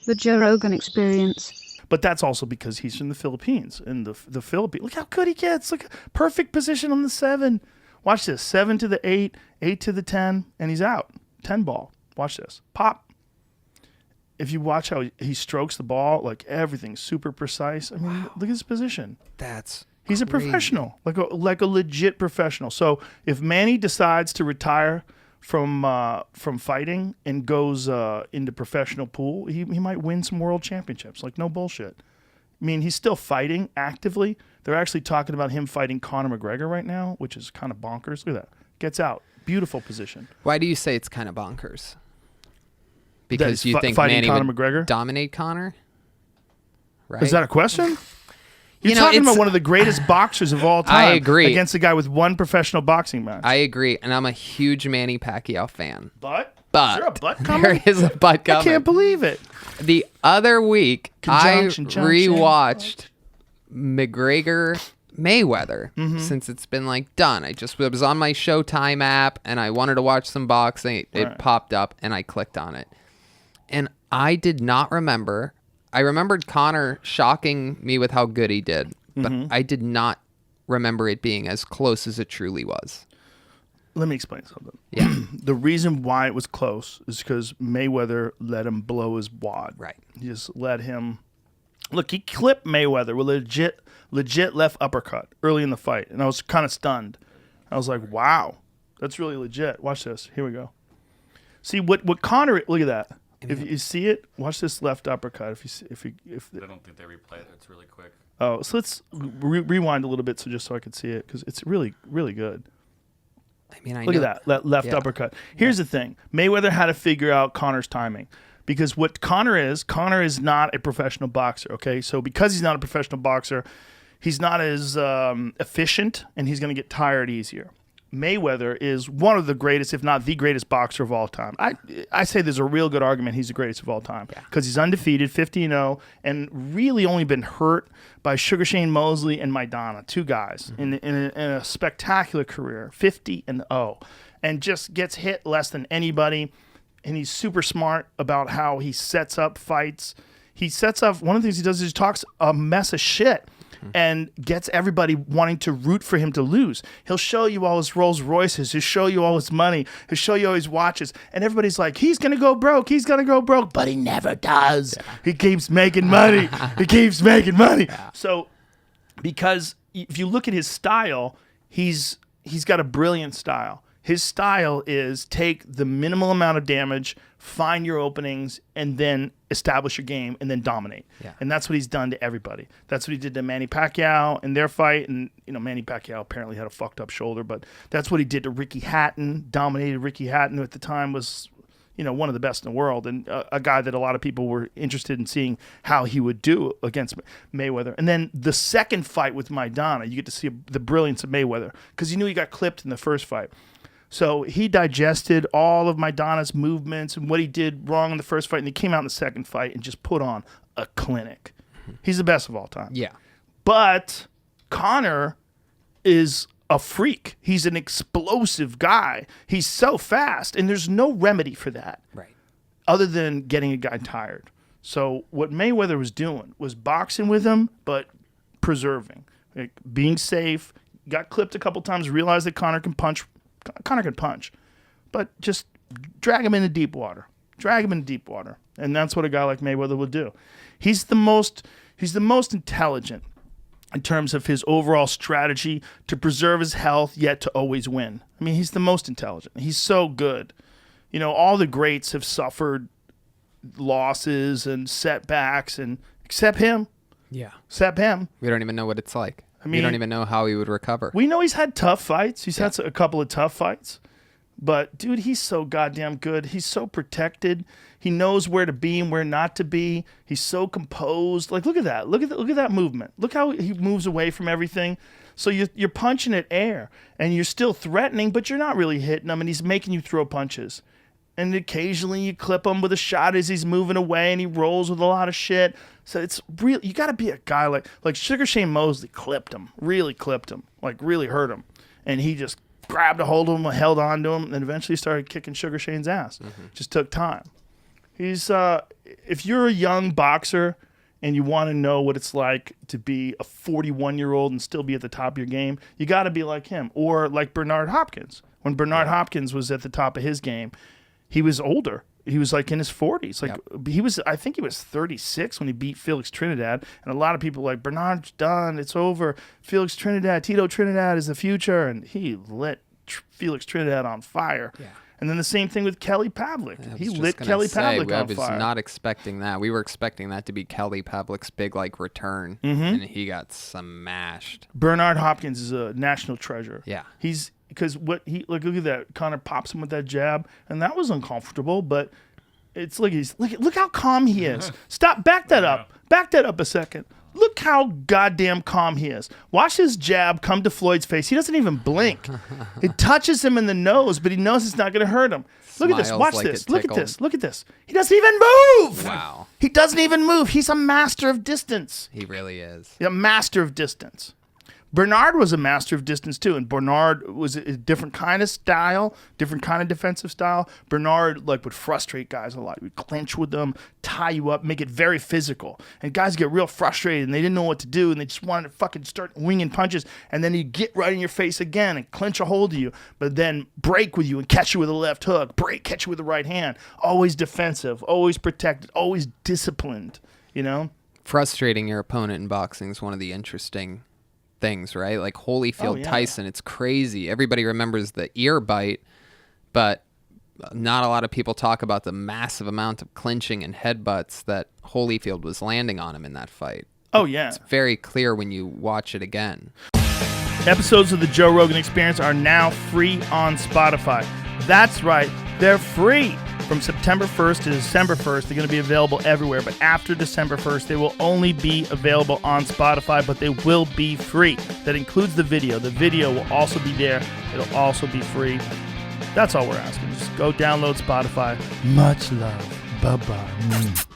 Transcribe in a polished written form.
The Joe Rogan Experience. But that's also because he's from the Philippines. And the Philippines, look how good he gets. Look, perfect position on the 7. Watch this. 7 to the 8, 8 to the 10, and he's out. 10 ball. Watch this. Pop. If you watch how he strokes the ball, like everything's super precise. I mean, look at his position. He's a professional, like a legit professional. So if Manny decides to retire from fighting and goes into professional pool, he might win some world championships. Like, no bullshit. I mean, he's still fighting actively. They're actually talking about him fighting Conor McGregor right now, which is kind of bonkers. Look at that. Gets out. Beautiful position. Why do you say it's kind of bonkers? Because you think fighting Manny Conor would McGregor? dominate Conor? Right? Is that a question? You're talking about one of the greatest boxers of all time. I agree. Against a guy with one professional boxing match. I agree, and I'm a huge Manny Pacquiao fan. But But is there a butt coming? there is a butt coming. I can't believe it. The other week, I Conjunction, rewatched McGregor Mayweather since it's been like done. It was on my Showtime app, and I wanted to watch some boxing. It popped up, and I clicked on it. And I did not remember. I remembered Conor shocking me with how good he did, but I did not remember it being as close as it truly was. Let me explain something. Yeah. The reason why it was close is because Mayweather let him blow his wad. Right. He just let him... Look, he clipped Mayweather with a legit left uppercut early in the fight, and I was kind of stunned. I was like, wow, that's really legit. Watch this. Here we go. See, what Conor... Look at that. If you see it, watch this left uppercut. I don't think they replay it. It's really quick. Oh, so let's rewind a little bit so I could see it, because it's really, really good. I mean, Look at that left uppercut. Here's the thing. Mayweather had to figure out Conor's timing, because what Conor is not a professional boxer, okay? So because he's not a professional boxer, he's not as efficient, and he's going to get tired easier. Mayweather is one of the greatest, if not the greatest boxer of all time. I say there's a real good argument he's the greatest of all time, because he's undefeated, 50-0, and really only been hurt by Sugar Shane Mosley and Maidana, 2 guys in a spectacular career, 50-0, and just gets hit less than anybody. And he's super smart about how he sets up fights. One of the things he does is he talks a mess of shit and gets everybody wanting to root for him to lose. He'll show you all his Rolls Royces. He'll show you all his money. He'll show you all his watches. And everybody's like, he's going to go broke. He's going to go broke. But he never does. Yeah. He keeps making money. He keeps making money. Yeah. So because if you look at his style, he's got a brilliant style. His style is take the minimal amount of damage, find your openings, and then establish your game, and then dominate. Yeah. And that's what he's done to everybody. That's what he did to Manny Pacquiao in their fight. And, Manny Pacquiao apparently had a fucked up shoulder, but that's what he did to Ricky Hatton, dominated Ricky Hatton, who at the time was, one of the best in the world, and a guy that a lot of people were interested in seeing how he would do against Mayweather. And then the second fight with Maidana, you get to see the brilliance of Mayweather, because he knew he got clipped in the first fight. So he digested all of Maidana's movements and what he did wrong in the first fight, and he came out in the second fight and just put on a clinic. He's the best of all time. Yeah. But Conor is a freak. He's an explosive guy. He's so fast, and there's no remedy for that. Right. Other than getting a guy tired. So what Mayweather was doing was boxing with him, but preserving, like being safe. Got clipped a couple times, realized that Conor can punch, but just drag him into deep water. And that's what a guy like Mayweather would do. He's the most intelligent in terms of his overall strategy to preserve his health, yet to always win. I mean, he's the most intelligent. He's so good. All the greats have suffered losses and setbacks, and except him. Yeah. Except him. We don't even know what it's like. I mean, we don't even know how he would recover. We know he's had tough fights. He's had a couple of tough fights. But, dude, he's so goddamn good. He's so protected. He knows where to be and where not to be. He's so composed. Like, look at that. Look at that movement. Look how he moves away from everything. So you're punching at air, and you're still threatening, but you're not really hitting him, and he's making you throw punches. And occasionally you clip him with a shot as he's moving away, and he rolls with a lot of shit. So it's real. You got to be a guy like Sugar Shane Mosley really clipped him, like really hurt him. And he just grabbed a hold of him, held on to him, and eventually started kicking Sugar Shane's ass. Just took time. He's if you're a young boxer and you want to know what it's like to be a 41-year-old and still be at the top of your game, you got to be like him or like Bernard Hopkins. When Bernard Hopkins was at the top of his game, he was older. He was like in his 40s. I think he was 36 when he beat Felix Trinidad. And a lot of people were like, Bernard's done. It's over. Tito Trinidad is the future. And he lit Felix Trinidad on fire. Yeah. And then the same thing with Kelly Pavlik. He lit Kelly Pavlik on fire. I was not expecting that. We were expecting that to be Kelly Pavlik's big return, and he got smashed. Bernard Hopkins is a national treasure. Yeah, because look at that. Conor pops him with that jab, and that was uncomfortable. But it's like look how calm he is. Stop, back that up. Back that up a second. Look how goddamn calm he is. Watch his jab come to Floyd's face. He doesn't even blink. It touches him in the nose, but he knows it's not going to hurt him. Look at this. Watch this. Look at this. Look at this. He doesn't even move. Wow. He doesn't even move. He's a master of distance. He really is. A master of distance. Bernard was a master of distance too, and Bernard was a different kind of style, different kind of defensive style. Bernard would frustrate guys a lot. He would clinch with them, tie you up, make it very physical. And guys get real frustrated, and they didn't know what to do, and they just wanted to fucking start winging punches, and then he'd get right in your face again and clinch a hold of you, but then break with you and catch you with a left hook, catch you with the right hand. Always defensive, always protected, always disciplined, you know? Frustrating your opponent in boxing is one of the interesting things, right? Like Holyfield, Tyson, it's crazy. Everybody remembers the ear bite, but not a lot of people talk about the massive amount of clinching and headbutts that Holyfield was landing on him in that fight. Oh, yeah. It's very clear when you watch it again. Episodes of the Joe Rogan Experience are now free on Spotify. That's right, they're free. From September 1st to December 1st, they're going to be available everywhere. But after December 1st, they will only be available on Spotify, but they will be free. That includes the video. The video will also be there. It'll also be free. That's all we're asking. Just go download Spotify. Much love. Bye-bye.